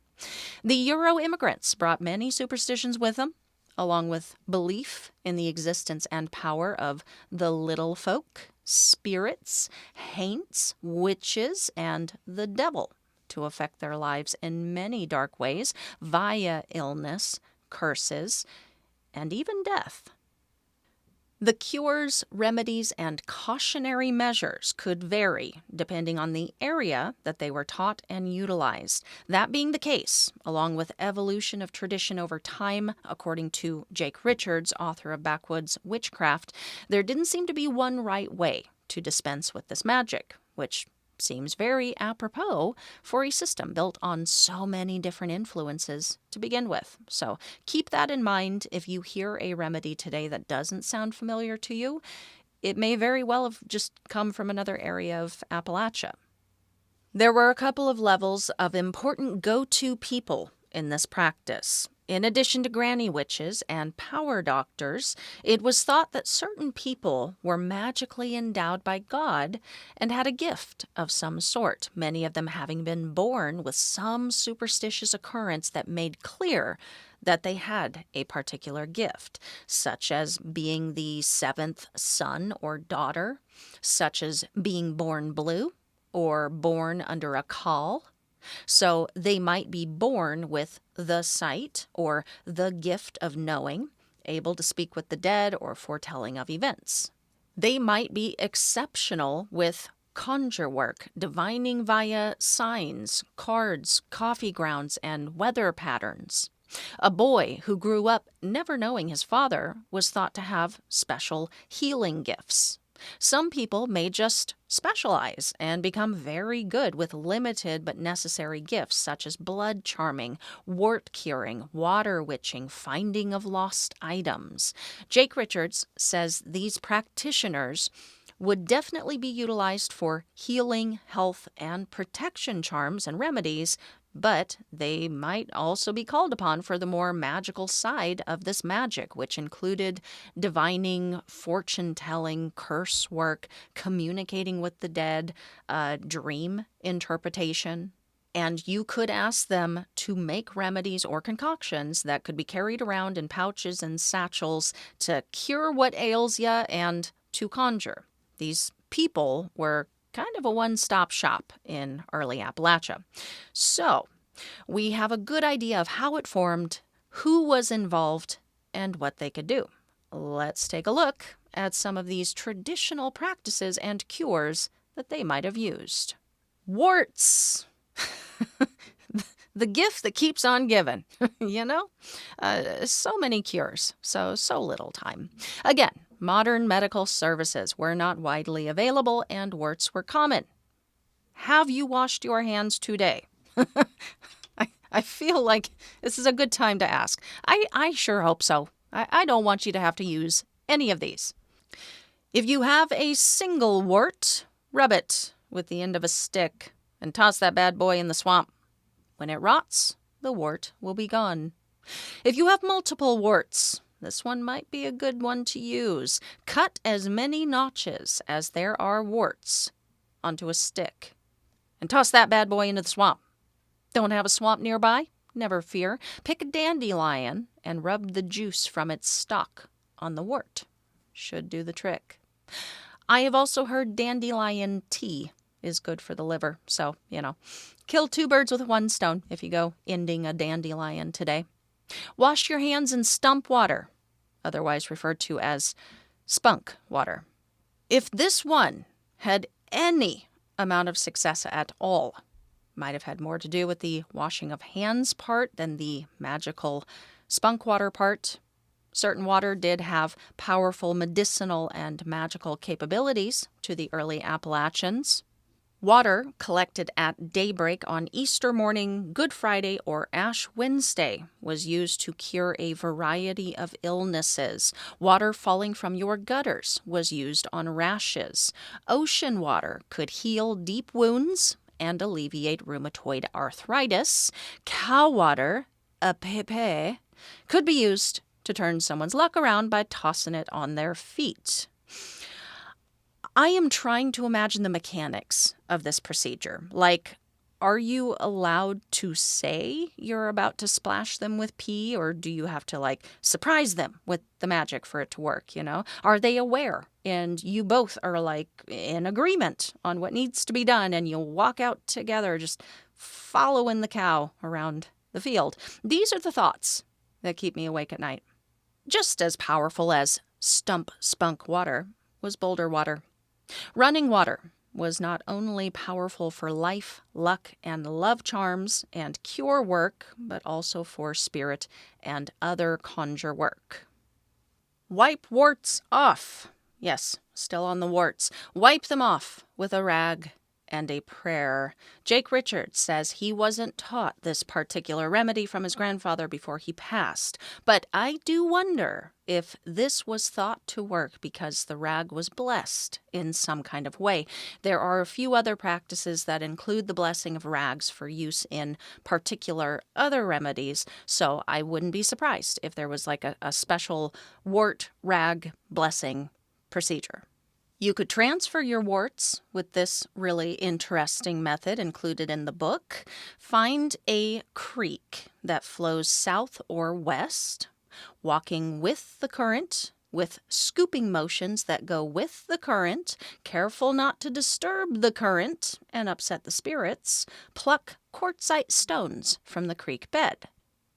The Euro immigrants brought many superstitions with them, along with belief in the existence and power of the little folk, spirits, haints, witches, and the devil to affect their lives in many dark ways via illness, curses, and even death. The cures, remedies, and cautionary measures could vary depending on the area that they were taught and utilized. That being the case, along with evolution of tradition over time, according to Jake Richards, author of Backwoods Witchcraft, there didn't seem to be one right way to dispense with this magic, which seems very apropos for a system built on so many different influences to begin with. So keep that in mind if you hear a remedy today that doesn't sound familiar to you. It may very well have just come from another area of Appalachia. There were a couple of levels of important go-to people in this practice. In addition to granny witches and power doctors, it was thought that certain people were magically endowed by God and had a gift of some sort, many of them having been born with some superstitious occurrence that made clear that they had a particular gift, such as being the seventh son or daughter, such as being born blue or born under a caul. So they might be born with the sight or the gift of knowing, able to speak with the dead or foretelling of events. They might be exceptional with conjure work, divining via signs, cards, coffee grounds, and weather patterns. A boy who grew up never knowing his father was thought to have special healing gifts, Some people may just specialize and become very good with limited but necessary gifts such as blood charming, wart curing, water witching, finding of lost items. Jake Richards says these practitioners would definitely be utilized for healing, health, and protection charms and remedies, but they might also be called upon for the more magical side of this magic, which included divining, fortune-telling, curse work, communicating with the dead, dream interpretation. And you could ask them to make remedies or concoctions that could be carried around in pouches and satchels to cure what ails ya and to conjure. These people were kind of a one-stop shop in early Appalachia. So, we have a good idea of how it formed, who was involved, and what they could do. Let's take a look at some of these traditional practices and cures that they might have used. Warts! The gift that keeps on giving, you know? So many cures, so little time. Again, modern medical services were not widely available and warts were common. Have you washed your hands today? I feel like this is a good time to ask. I sure hope so. I don't want you to have to use any of these. If you have a single wart, rub it with the end of a stick and toss that bad boy in the swamp. When it rots, the wart will be gone. If you have multiple warts, this one might be a good one to use. Cut as many notches as there are warts onto a stick and toss that bad boy into the swamp. Don't have a swamp nearby? Never fear. Pick a dandelion and rub the juice from its stalk on the wart. Should do the trick. I have also heard dandelion tea is good for the liver, so, kill two birds with one stone if you go ending a dandelion today. Wash your hands in stump water, otherwise referred to as spunk water. If this one had any amount of success at all, might have had more to do with the washing of hands part than the magical spunk water part. Certain water did have powerful medicinal and magical capabilities to the early Appalachians. Water collected at daybreak on Easter morning, Good Friday, or Ash Wednesday was used to cure a variety of illnesses. Water falling from your gutters was used on rashes. Ocean water could heal deep wounds and alleviate rheumatoid arthritis. Cow water, a pepe, could be used to turn someone's luck around by tossing it on their feet. I am trying to imagine the mechanics of this procedure. Like, are you allowed to say you're about to splash them with pee, or do you have to, surprise them with the magic for it to work, Are they aware? And you both are, in agreement on what needs to be done, and you'll walk out together just following the cow around the field. These are the thoughts that keep me awake at night. Just as powerful as spunk water was boulder water. Running water was not only powerful for life, luck, and love charms and cure work, but also for spirit and other conjure work. Wipe warts off. Yes, still on the warts. Wipe them off with a rag and a prayer. Jake Richards says he wasn't taught this particular remedy from his grandfather before he passed, but I do wonder if this was thought to work because the rag was blessed in some kind of way. There are a few other practices that include the blessing of rags for use in particular other remedies, so I wouldn't be surprised if there was a special wart rag blessing procedure. You could transfer your warts with this really interesting method included in the book. Find a creek that flows south or west, walking with the current, with scooping motions that go with the current, careful not to disturb the current and upset the spirits. Pluck quartzite stones from the creek bed.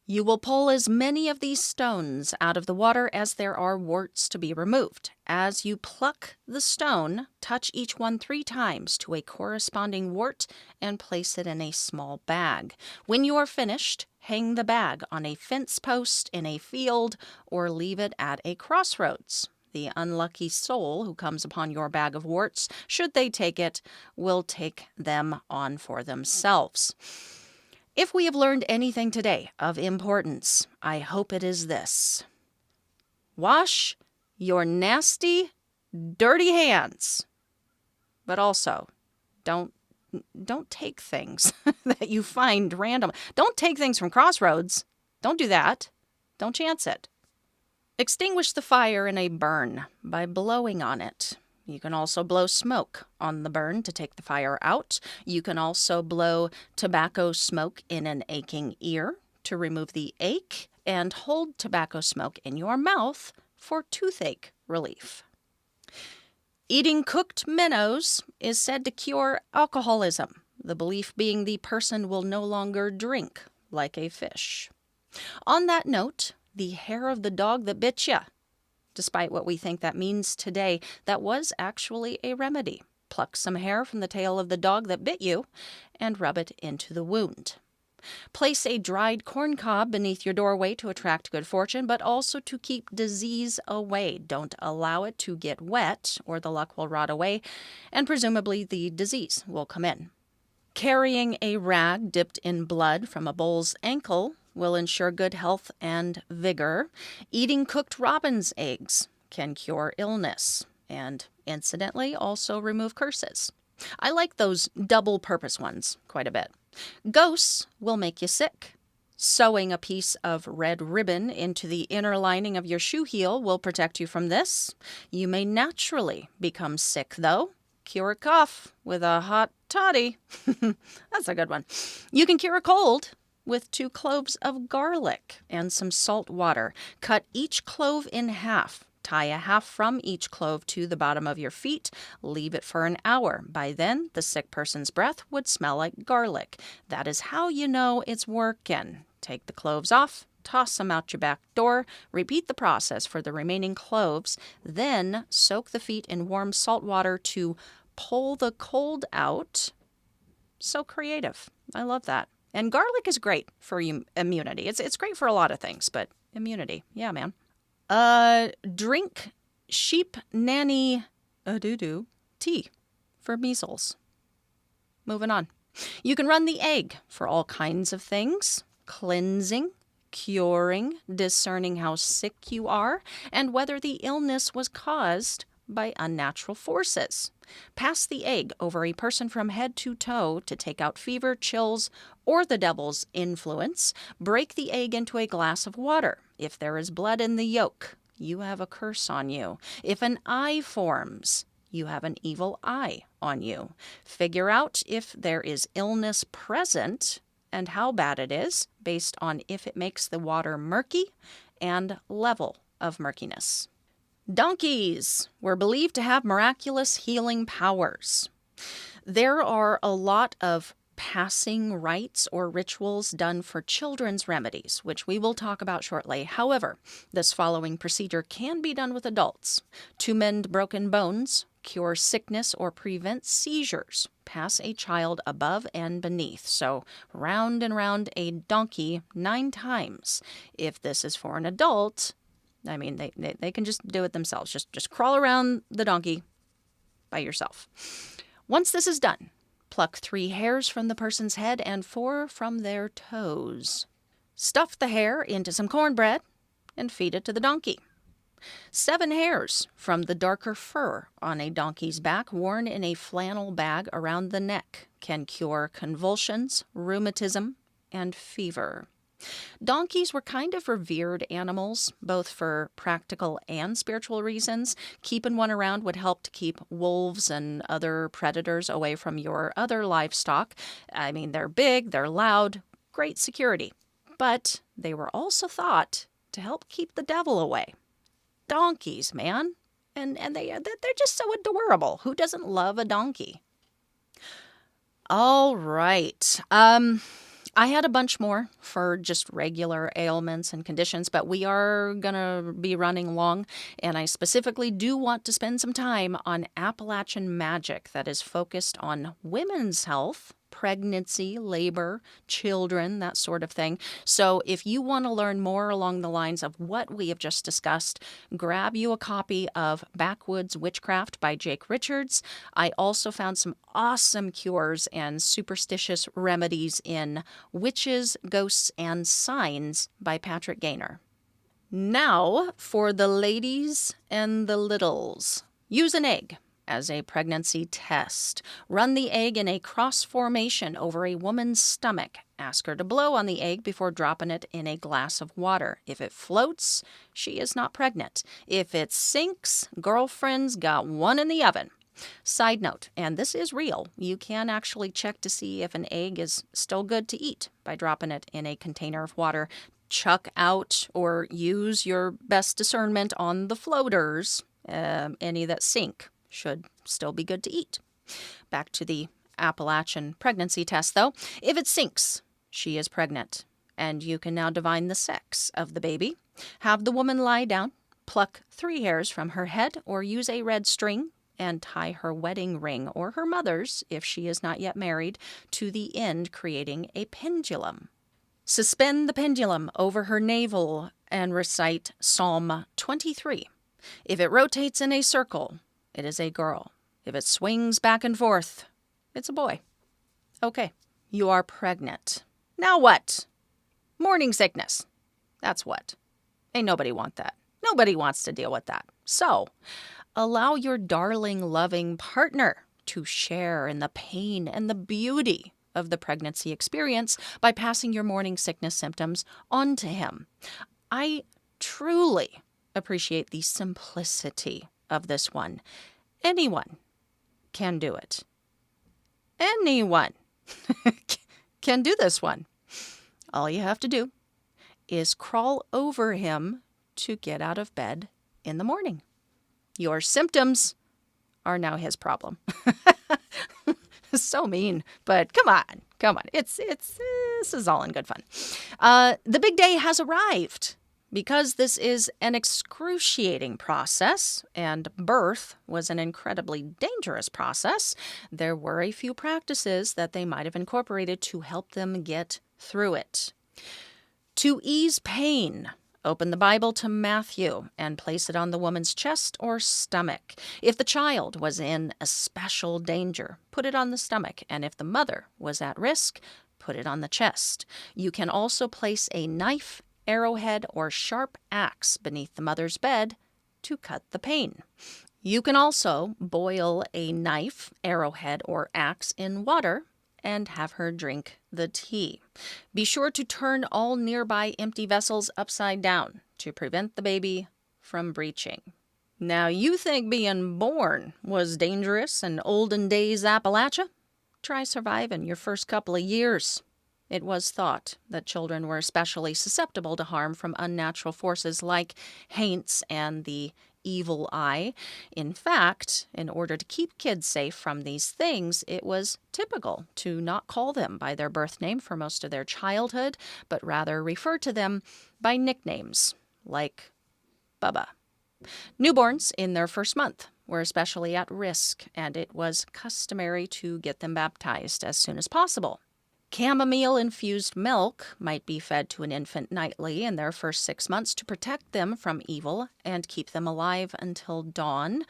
You will pull as many of these stones out of the water as there are warts to be removed. As you pluck the stone, touch each one 3 times to a corresponding wart and place it in a small bag. When you are finished, hang the bag on a fence post in a field or leave it at a crossroads. The unlucky soul who comes upon your bag of warts, should they take it, will take them on for themselves. If we have learned anything today of importance, I hope it is this. Wash your nasty, dirty hands. But also, don't take things that you find random. Don't take things from Crossroads. Don't do that. Don't chance it. Extinguish the fire in a burn by blowing on it. You can also blow smoke on the burn to take the fire out. You can also blow tobacco smoke in an aching ear to remove the ache, and hold tobacco smoke in your mouth for toothache relief. Eating cooked minnows is said to cure alcoholism, the belief being the person will no longer drink like a fish. On that note, the hair of the dog that bit ya. Despite what we think that means today, that was actually a remedy. Pluck some hair from the tail of the dog that bit you and rub it into the wound. Place a dried corn cob beneath your doorway to attract good fortune, but also to keep disease away. Don't allow it to get wet, or the luck will rot away, and presumably the disease will come in. Carrying a rag dipped in blood from a bull's ankle will ensure good health and vigor. Eating cooked robin's eggs can cure illness, and incidentally also remove curses. I like those double-purpose ones quite a bit. Ghosts will make you sick. Sewing a piece of red ribbon into the inner lining of your shoe heel will protect you from this. You may naturally become sick, though. Cure a cough with a hot toddy. That's a good one. You can cure a cold with 2 cloves of garlic and some salt water. Cut each clove in half. Tie a half from each clove to the bottom of your feet. Leave it for an hour. By then, the sick person's breath would smell like garlic. That is how you know it's working. Take the cloves off, toss them out your back door. Repeat the process for the remaining cloves. Then soak the feet in warm salt water to pull the cold out. So creative. I love that. And garlic is great for immunity. It's great for a lot of things, but immunity, yeah, man. Drink sheep nanny tea for measles. Moving on. You can run the egg for all kinds of things. Cleansing, curing, discerning how sick you are, and whether the illness was caused by unnatural forces. Pass the egg over a person from head to toe to take out fever, chills, or the devil's influence. Break the egg into a glass of water. If there is blood in the yolk, you have a curse on you. If an eye forms, you have an evil eye on you. Figure out if there is illness present and how bad it is, based on if it makes the water murky and level of murkiness. Donkeys were believed to have miraculous healing powers. There are a lot of passing rites or rituals done for children's remedies, which we will talk about shortly. However, this following procedure can be done with adults. To mend broken bones, cure sickness, or prevent seizures. Pass a child above and beneath. So round and round a donkey 9 times. If this is for an adult, I mean, they can just do it themselves. Just crawl around the donkey by yourself. Once this is done, pluck 3 hairs from the person's head and 4 from their toes. Stuff the hair into some cornbread and feed it to the donkey. 7 hairs from the darker fur on a donkey's back worn in a flannel bag around the neck can cure convulsions, rheumatism, and fever. Donkeys were kind of revered animals, both for practical and spiritual reasons. Keeping one around would help to keep wolves and other predators away from your other livestock. I mean, they're big, they're loud, great security. But they were also thought to help keep the devil away. Donkeys, man. And they're just so adorable. Who doesn't love a donkey? All right. I had a bunch more for just regular ailments and conditions, but we are going to be running long, and I specifically do want to spend some time on Appalachian magic that is focused on women's health pregnancy, labor, children, that sort of thing. So if you want to learn more along the lines of what we have just discussed, grab you a copy of Backwoods Witchcraft by Jake Richards. I also found some awesome cures and superstitious remedies in Witches, Ghosts, and Signs by Patrick Gaynor. Now for the ladies and the littles. Use an egg as a pregnancy test. Run the egg in a cross formation over a woman's stomach. Ask her to blow on the egg before dropping it in a glass of water. If it floats, she is not pregnant. If it sinks, girlfriend's got one in the oven. Side note, and this is real, you can actually check to see if an egg is still good to eat by dropping it in a container of water. Chuck out or use your best discernment on the floaters. Any that sink should still be good to eat. Back to the Appalachian pregnancy test, though. If it sinks, she is pregnant, and you can now divine the sex of the baby. Have the woman lie down, pluck 3 hairs from her head, or use a red string and tie her wedding ring, or her mother's, if she is not yet married, to the end, creating a pendulum. Suspend the pendulum over her navel and recite Psalm 23. If it rotates in a circle, it is a girl. If it swings back and forth, it's a boy. Okay, you are pregnant. Now what? Morning sickness. That's what. Ain't nobody want that. Nobody wants to deal with that. So, allow your darling, loving partner to share in the pain and the beauty of the pregnancy experience by passing your morning sickness symptoms on to him. I truly appreciate the simplicity of this one. Anyone can do it. Anyone can do this one. All you have to do is crawl over him to get out of bed in the morning. Your symptoms are now his problem. So mean, but come on. This is all in good fun. The big day has arrived. Because this is an excruciating process, and birth was an incredibly dangerous process, there were a few practices that they might have incorporated to help them get through it. To ease pain, open the Bible to Matthew and place it on the woman's chest or stomach. If the child was in especial danger, put it on the stomach, and if the mother was at risk, put it on the chest. You can also place a knife, arrowhead, or sharp axe beneath the mother's bed to cut the pain. You can also boil a knife, arrowhead, or axe in water and have her drink the tea. Be sure to turn all nearby empty vessels upside down to prevent the baby from breaching. Now, you think being born was dangerous in olden days Appalachia? Try surviving your first couple of years. It was thought that children were especially susceptible to harm from unnatural forces like haints and the evil eye. In fact, in order to keep kids safe from these things, it was typical to not call them by their birth name for most of their childhood, but rather refer to them by nicknames like Bubba. Newborns in their first month were especially at risk, and it was customary to get them baptized as soon as possible. Chamomile-infused milk might be fed to an infant nightly in their first 6 months to protect them from evil and keep them alive until dawn.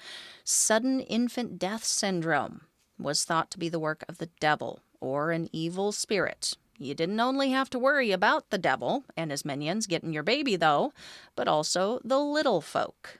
Sudden infant death syndrome was thought to be the work of the devil or an evil spirit. You didn't only have to worry about the devil and his minions getting your baby, though, but also the little folk.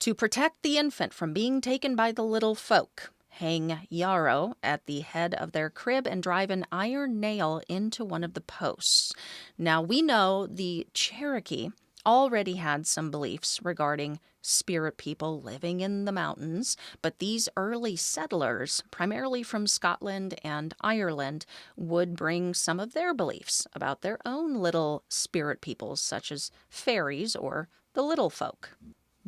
To protect the infant from being taken by the little folk, hang yarrow at the head of their crib and drive an iron nail into one of the posts. Now, we know the Cherokee already had some beliefs regarding spirit people living in the mountains, but these early settlers, primarily from Scotland and Ireland, would bring some of their beliefs about their own little spirit peoples, such as fairies or the little folk.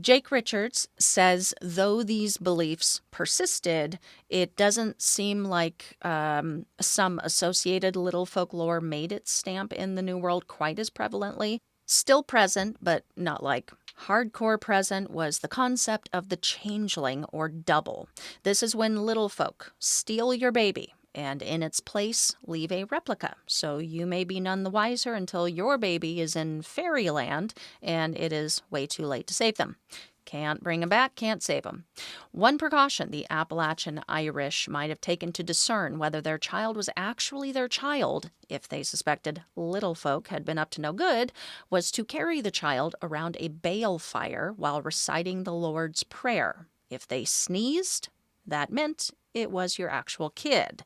Jake Richards says, though these beliefs persisted, it doesn't seem like some associated little folklore made its stamp in the New World quite as prevalently. Still present, but not like hardcore present, was the concept of the changeling or double. This is when little folk steal your baby and in its place, leave a replica. So you may be none the wiser until your baby is in fairyland and it is way too late to save them. Can't bring them back, can't save them. One precaution the Appalachian Irish might have taken to discern whether their child was actually their child, if they suspected little folk had been up to no good, was to carry the child around a bale fire while reciting the Lord's Prayer. If they sneezed, that meant it was your actual kid.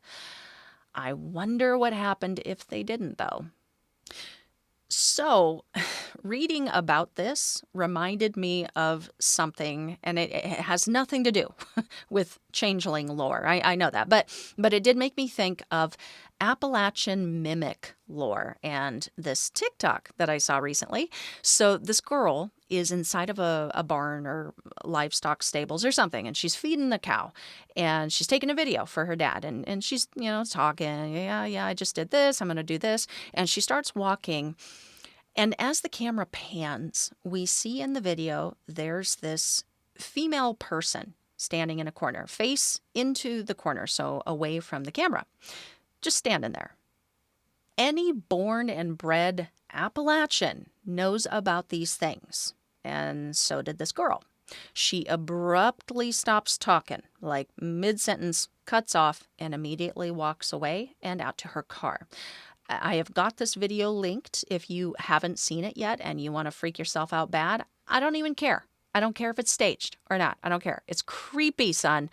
I wonder what happened if they didn't, though. So, reading about this reminded me of something, and it has nothing to do with changeling lore. I know that, but it did make me think of Appalachian mimic lore and this TikTok that I saw recently. So this girl is inside of a barn or livestock stables or something, and she's feeding the cow, and she's taking a video for her dad, and she's, talking, yeah, I just did this, I'm going to do this, and she starts walking, and as the camera pans, we see in the video there's this female person standing in a corner, face into the corner, so away from the camera, just standing there. Any born and bred Appalachian knows about these things, and so did this girl. She abruptly stops talking, like mid-sentence, cuts off, and immediately walks away and out to her car. I have got this video linked if you haven't seen it yet and you want to freak yourself out bad. I don't even care. I don't care if it's staged or not. I don't care. It's creepy, son.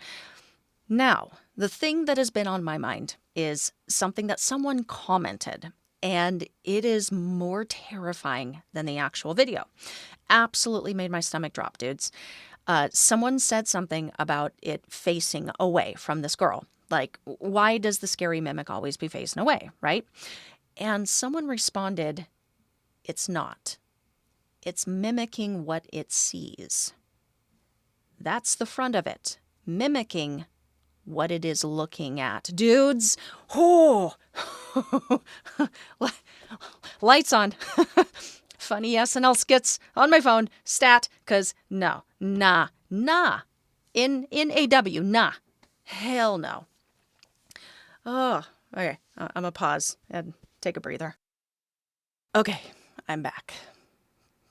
Now, the thing that has been on my mind is something that someone commented, and it is more terrifying than the actual video. Absolutely made my stomach drop, dudes. Someone said something about it facing away from this girl. Like, why does the scary mimic always be facing away, right? And someone responded, it's not. It's mimicking what it sees. That's the front of it. Mimicking what it is looking at. Dudes, oh, lights on. Funny SNL skits on my phone, stat, because nah. In AW, nah. Hell no. Oh, okay. I'm going to pause and take a breather. Okay, I'm back.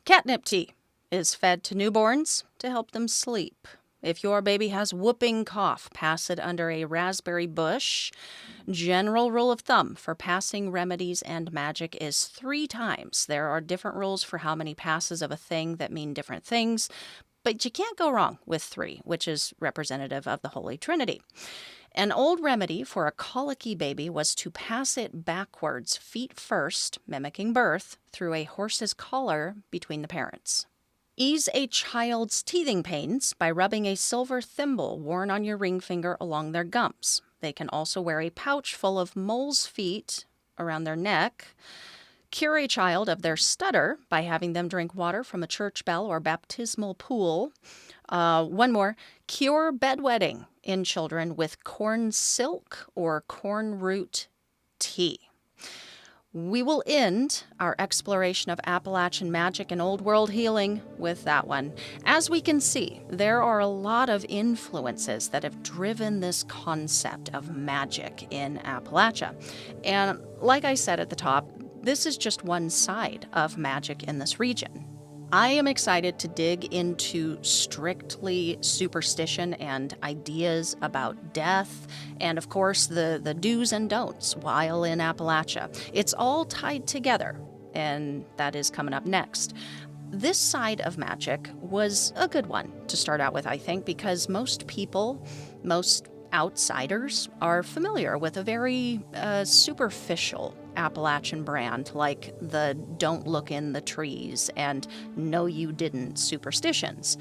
Catnip tea is fed to newborns to help them sleep. If your baby has whooping cough, pass it under a raspberry bush. General rule of thumb for passing remedies and magic is 3 times. There are different rules for how many passes of a thing that mean different things, but you can't go wrong with 3, which is representative of the Holy Trinity. An old remedy for a colicky baby was to pass it backwards, feet first, mimicking birth, through a horse's collar between the parents. Ease a child's teething pains by rubbing a silver thimble worn on your ring finger along their gums. They can also wear a pouch full of mole's feet around their neck. Cure a child of their stutter by having them drink water from a church bell or baptismal pool. One more. Cure bedwetting in children with corn silk or corn root tea. We will end our exploration of Appalachian magic and old world healing with that one. As we can see, there are a lot of influences that have driven this concept of magic in Appalachia. And like I said at the top, this is just one side of magic in this region. I am excited to dig into strictly superstition and ideas about death, and of course the do's and don'ts while in Appalachia. It's all tied together, and that is coming up next. This side of magic was a good one to start out with, I think, because most people, most outsiders, are familiar with a very superficial Appalachian brand, like the don't look in the trees and no you didn't superstitions.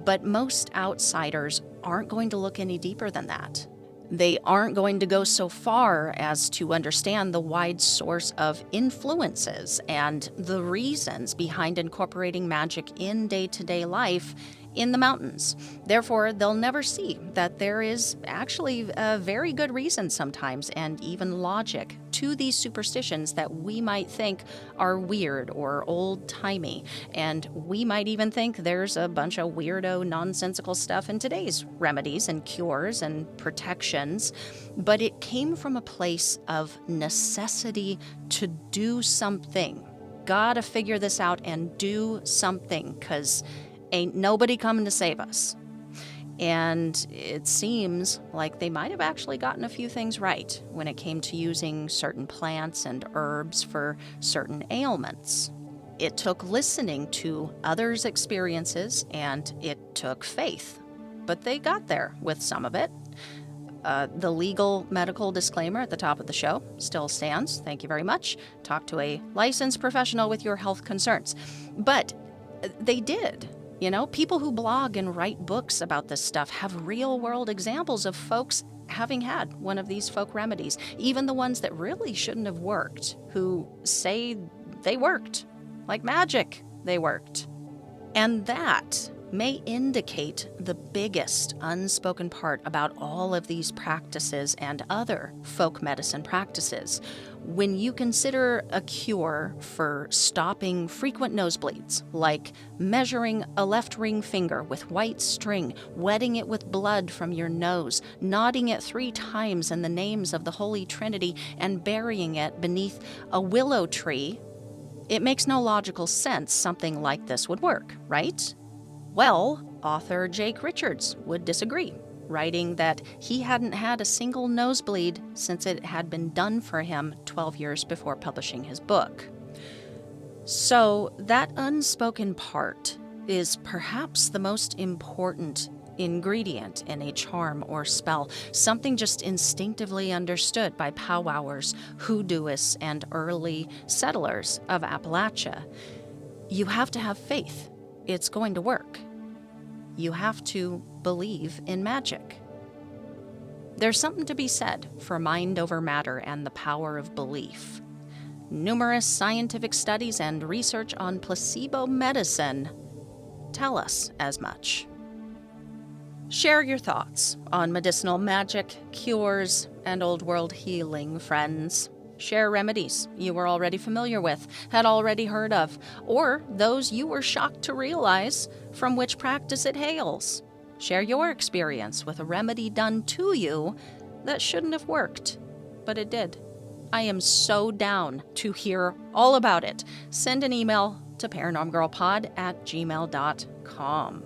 But most outsiders aren't going to look any deeper than that. They aren't going to go so far as to understand the wide source of influences and the reasons behind incorporating magic in day-to-day life in the mountains. Therefore, they'll never see that there is actually a very good reason sometimes, and even logic, to these superstitions that we might think are weird or old-timey. And we might even think there's a bunch of weirdo, nonsensical stuff in today's remedies and cures and protections. But it came from a place of necessity to do something. Gotta figure this out and do something, 'cause ain't nobody coming to save us. And it seems like they might have actually gotten a few things right when it came to using certain plants and herbs for certain ailments. It took listening to others' experiences, and it took faith. But they got there with some of it. The legal medical disclaimer at the top of the show still stands. Thank you very much. Talk to a licensed professional with your health concerns. But they did. You know, people who blog and write books about this stuff have real-world examples of folks having had one of these folk remedies, even the ones that really shouldn't have worked, who say they worked. Like magic, they worked. And that may indicate the biggest unspoken part about all of these practices and other folk medicine practices. When you consider a cure for stopping frequent nosebleeds, like measuring a left ring finger with white string, wetting it with blood from your nose, knotting it 3 times in the names of the Holy Trinity, and burying it beneath a willow tree, it makes no logical sense something like this would work, right? Well, author Jake Richards would disagree, writing that he hadn't had a single nosebleed since it had been done for him 12 years before publishing his book. So that unspoken part is perhaps the most important ingredient in a charm or spell, something just instinctively understood by powwowers, hoodooists, and early settlers of Appalachia. You have to have faith. It's going to work. You have to believe in magic. There's something to be said for mind over matter and the power of belief. Numerous scientific studies and research on placebo medicine tell us as much. Share your thoughts on medicinal magic, cures, and old world healing, friends. Share remedies you were already familiar with, had already heard of, or those you were shocked to realize from which practice it hails. Share your experience with a remedy done to you that shouldn't have worked, but it did. I am so down to hear all about it. Send an email to paranormgirlpod@gmail.com.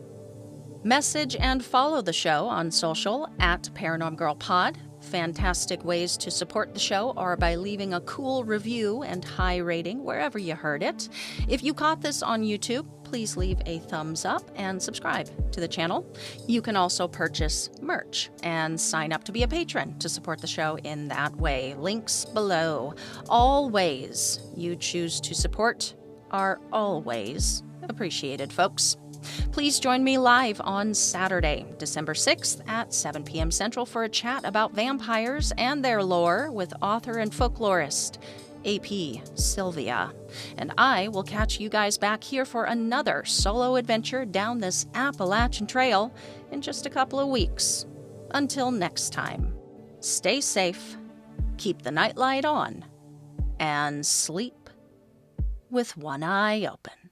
Message and follow the show on social @paranormgirlpod. Fantastic ways to support the show are by leaving a cool review and high rating wherever you heard it. If you caught this on YouTube, please leave a thumbs up and subscribe to the channel. You can also purchase merch and sign up to be a patron to support the show in that way. Links below. All ways you choose to support are always appreciated, folks. Please join me live on Saturday, December 6th at 7 p.m. Central for a chat about vampires and their lore with author and folklorist AP Sylvia. And I will catch you guys back here for another solo adventure down this Appalachian trail in just a couple of weeks. Until next time, stay safe, keep the nightlight on, and sleep with one eye open.